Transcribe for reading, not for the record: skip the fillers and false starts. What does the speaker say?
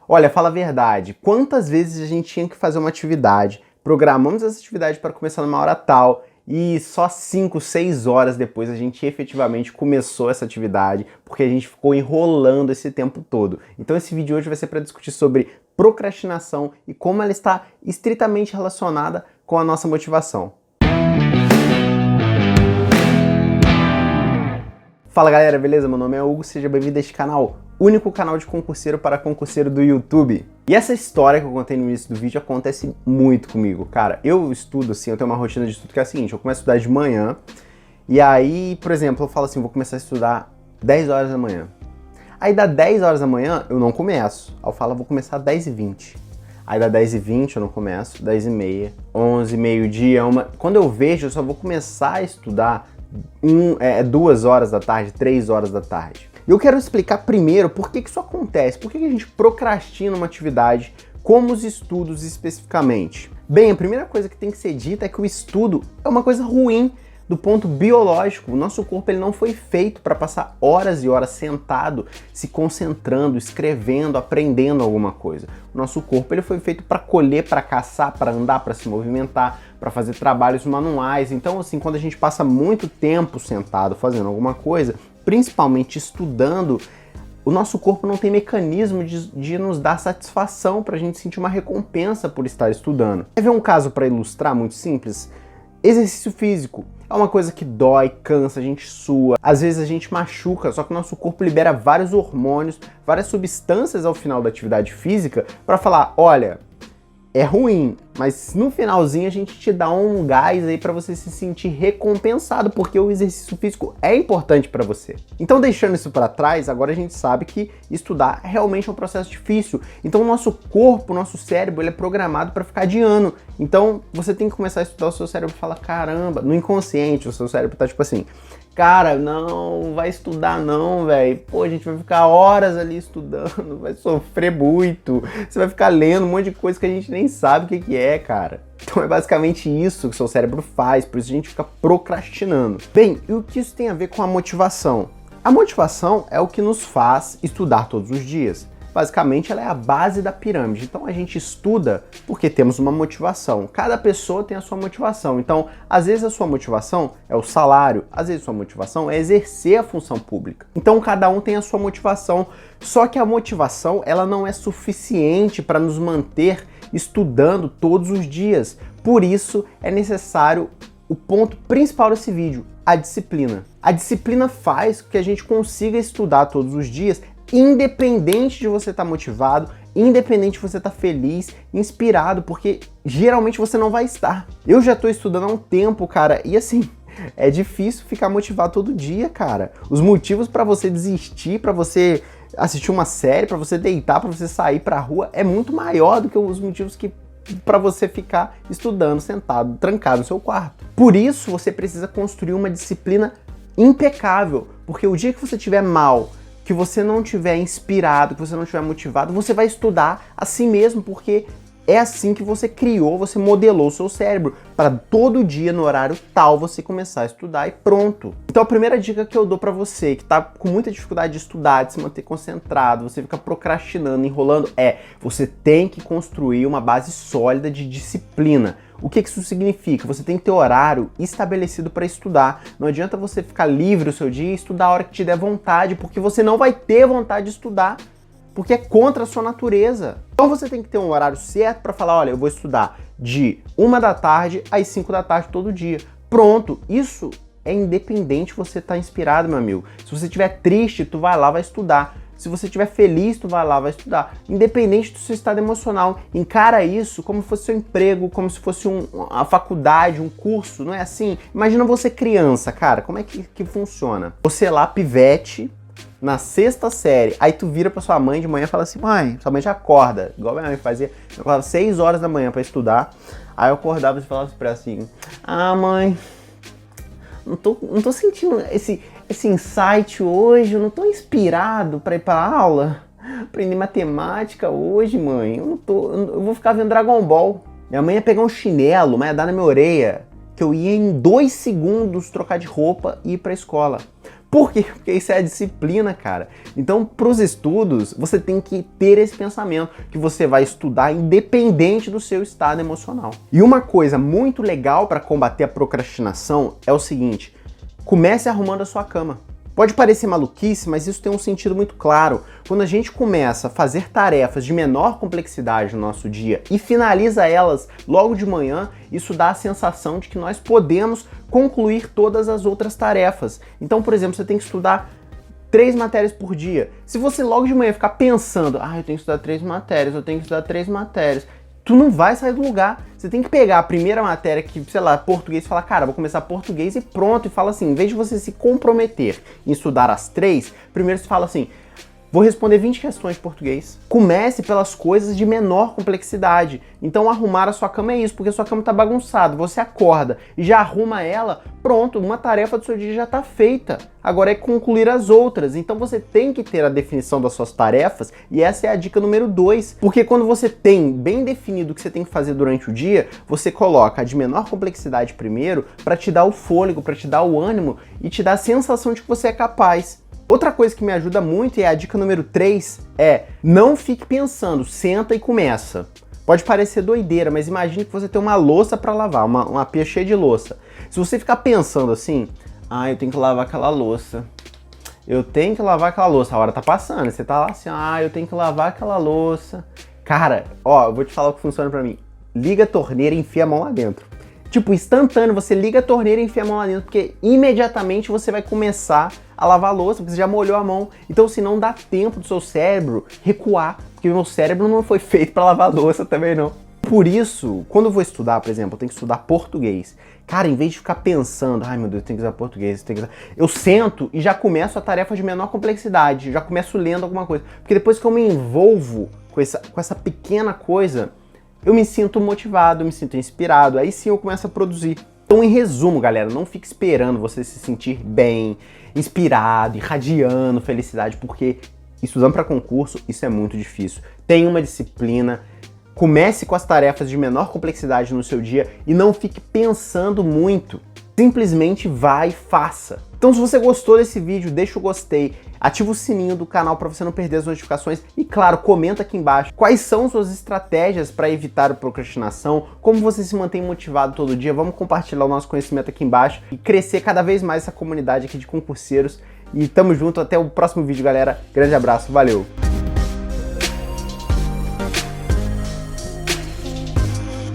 Olha, fala a verdade, quantas vezes a gente tinha que fazer uma atividade, programamos essa atividade para começar numa hora tal e só 5, 6 horas depois a gente efetivamente começou essa atividade porque a gente ficou enrolando esse tempo todo. Então esse vídeo hoje vai ser para discutir sobre procrastinação e como ela está estritamente relacionada com a nossa motivação. Fala galera, beleza? Meu nome é Hugo, seja bem-vindo a este canal, único canal de concurseiro para concurseiro do YouTube. E essa história que eu contei no início do vídeo acontece muito comigo, cara. Eu estudo assim, eu tenho uma rotina de estudo que é a seguinte, eu começo a estudar de manhã, e aí, por exemplo, eu falo assim, vou começar a estudar 10 horas da manhã. Aí dá 10 horas da manhã, eu não começo. Aí eu falo, vou começar 10h20. Aí dá 10h20, eu não começo, 10h30, 11, meio-dia, 1. Quando eu vejo, eu só vou começar a estudar 2 horas da tarde, 3 horas da tarde. E eu quero explicar primeiro por que isso acontece, por que a gente procrastina uma atividade, como os estudos especificamente. Bem, a primeira coisa que tem que ser dita é que o estudo é uma coisa ruim do ponto biológico. O nosso corpo ele não foi feito para passar horas e horas sentado, se concentrando, escrevendo, aprendendo alguma coisa. O nosso corpo ele foi feito para colher, para caçar, para andar, para se movimentar, para fazer trabalhos manuais. Então, assim, quando a gente passa muito tempo sentado fazendo alguma coisa, principalmente estudando, o nosso corpo não tem mecanismo de nos dar satisfação para a gente sentir uma recompensa por estar estudando. Quer ver um caso para ilustrar muito simples? Exercício físico é uma coisa que dói, cansa, a gente sua, às vezes a gente machuca, só que o nosso corpo libera vários hormônios, várias substâncias ao final da atividade física para falar, olha, é ruim, mas no finalzinho a gente te dá um gás aí para você se sentir recompensado, porque o exercício físico é importante para você. Então, deixando isso para trás, agora a gente sabe que estudar realmente é um processo difícil. Então, o nosso corpo, o nosso cérebro, ele é programado para ficar adiando. Então, você tem que começar a estudar, o seu cérebro fala, caramba, no inconsciente, o seu cérebro tá tipo assim, cara, não vai estudar não, velho. Pô, a gente vai ficar horas ali estudando, vai sofrer muito. Você vai ficar lendo um monte de coisa que a gente nem sabe o que é, cara. Então é basicamente isso que o seu cérebro faz, por isso a gente fica procrastinando. Bem, e o que isso tem a ver com a motivação? A motivação é o que nos faz estudar todos os dias. Basicamente, ela é a base da pirâmide. Então, a gente estuda porque temos uma motivação. Cada pessoa tem a sua motivação. Então, às vezes a sua motivação é o salário, às vezes a sua motivação é exercer a função pública. Então, cada um tem a sua motivação. Só que a motivação, ela não é suficiente para nos manter estudando todos os dias. Por isso, é necessário o ponto principal desse vídeo, a disciplina. A disciplina faz com que a gente consiga estudar todos os dias, independente de você estar motivado, independente de você estar feliz, inspirado, porque geralmente você não vai estar. Eu já estou estudando há um tempo, cara, e assim, é difícil ficar motivado todo dia, cara. Os motivos para você desistir, para você assistir uma série, para você deitar, para você sair para a rua, é muito maior do que os motivos que para você ficar estudando, sentado, trancado no seu quarto. Por isso, você precisa construir uma disciplina impecável, porque o dia que você estiver mal, que você não estiver inspirado, que você não estiver motivado, você vai estudar assim mesmo, porque é assim que você criou, você modelou o seu cérebro, para todo dia, no horário tal, você começar a estudar e pronto. Então a primeira dica que eu dou para você, que tá com muita dificuldade de estudar, de se manter concentrado, você fica procrastinando, enrolando, você tem que construir uma base sólida de disciplina. O que isso significa? Você tem que ter horário estabelecido para estudar. Não adianta você ficar livre o seu dia e estudar a hora que te der vontade, porque você não vai ter vontade de estudar, porque é contra a sua natureza. Então você tem que ter um horário certo para falar, olha, eu vou estudar de 1 da tarde às 5 da tarde todo dia. Pronto, isso é independente você estar inspirado, meu amigo. Se você estiver triste, tu vai lá, vai estudar. Se você estiver feliz, tu vai lá, vai estudar. Independente do seu estado emocional, encara isso como se fosse seu emprego, como se fosse uma faculdade, um curso, não é assim? Imagina você criança, cara, como é que funciona? Você lá, pivete, na 6ª série, aí tu vira pra sua mãe de manhã e fala assim, mãe, sua mãe já acorda, igual minha mãe fazia, eu acordava 6 horas da manhã pra estudar, aí eu acordava e falava pra ela assim, mãe, não tô sentindo esse insight hoje, eu não tô inspirado pra ir pra aula, aprender matemática hoje, mãe, eu vou ficar vendo Dragon Ball. Minha mãe ia pegar um chinelo, mas ia dar na minha orelha, que eu ia em 2 segundos trocar de roupa e ir pra escola. Por quê? Porque isso é a disciplina, cara. Então, para os estudos, você tem que ter esse pensamento que você vai estudar independente do seu estado emocional. E uma coisa muito legal para combater a procrastinação é o seguinte: comece arrumando a sua cama. Pode parecer maluquice, mas isso tem um sentido muito claro. Quando a gente começa a fazer tarefas de menor complexidade no nosso dia e finaliza elas logo de manhã, isso dá a sensação de que nós podemos concluir todas as outras tarefas. Então, por exemplo, você tem que estudar 3 matérias por dia. Se você logo de manhã ficar pensando, eu tenho que estudar 3 matérias, eu tenho que estudar 3 matérias, tu não vai sair do lugar. Você tem que pegar a primeira matéria que, sei lá, português, e falar, cara, vou começar português e pronto. E fala assim, em vez de você se comprometer em estudar as 3, primeiro você fala assim, vou responder 20 questões de português. Comece pelas coisas de menor complexidade. Então arrumar a sua cama é isso, porque a sua cama tá bagunçada. Você acorda e já arruma ela, pronto, uma tarefa do seu dia já tá feita. Agora é concluir as outras. Então você tem que ter a definição das suas tarefas e essa é a dica número 2. Porque quando você tem bem definido o que você tem que fazer durante o dia, você coloca a de menor complexidade primeiro para te dar o fôlego, para te dar o ânimo e te dar a sensação de que você é capaz. Outra coisa que me ajuda muito, e é a dica número 3, é não fique pensando, senta e começa. Pode parecer doideira, mas imagine que você tem uma louça para lavar, uma pia cheia de louça. Se você ficar pensando assim, eu tenho que lavar aquela louça, a hora tá passando, você tá lá assim, eu tenho que lavar aquela louça. Cara, eu vou te falar o que funciona pra mim. Liga a torneira e enfia a mão lá dentro. Tipo, instantâneo, você liga a torneira e enfia a mão lá dentro, porque imediatamente você vai começar a lavar a louça, porque você já molhou a mão. Então, assim, não dá tempo do seu cérebro recuar, porque o meu cérebro não foi feito para lavar a louça também não. Por isso, quando eu vou estudar, por exemplo, eu tenho que estudar português. Cara, em vez de ficar pensando, meu Deus, eu tenho que estudar português, eu sento e já começo a tarefa de menor complexidade, já começo lendo alguma coisa. Porque depois que eu me envolvo com essa pequena coisa, eu me sinto motivado, eu me sinto inspirado, aí sim eu começo a produzir. Então, em resumo, galera, não fique esperando você se sentir bem, inspirado, irradiando felicidade, porque estudando para concurso, isso é muito difícil. Tenha uma disciplina, comece com as tarefas de menor complexidade no seu dia e não fique pensando muito. Simplesmente vai e faça. Então, se você gostou desse vídeo, deixa o gostei, ativa o sininho do canal para você não perder as notificações e, claro, comenta aqui embaixo quais são suas estratégias para evitar a procrastinação, como você se mantém motivado todo dia. Vamos compartilhar o nosso conhecimento aqui embaixo e crescer cada vez mais essa comunidade aqui de concurseiros. E tamo junto, até o próximo vídeo, galera. Grande abraço, valeu!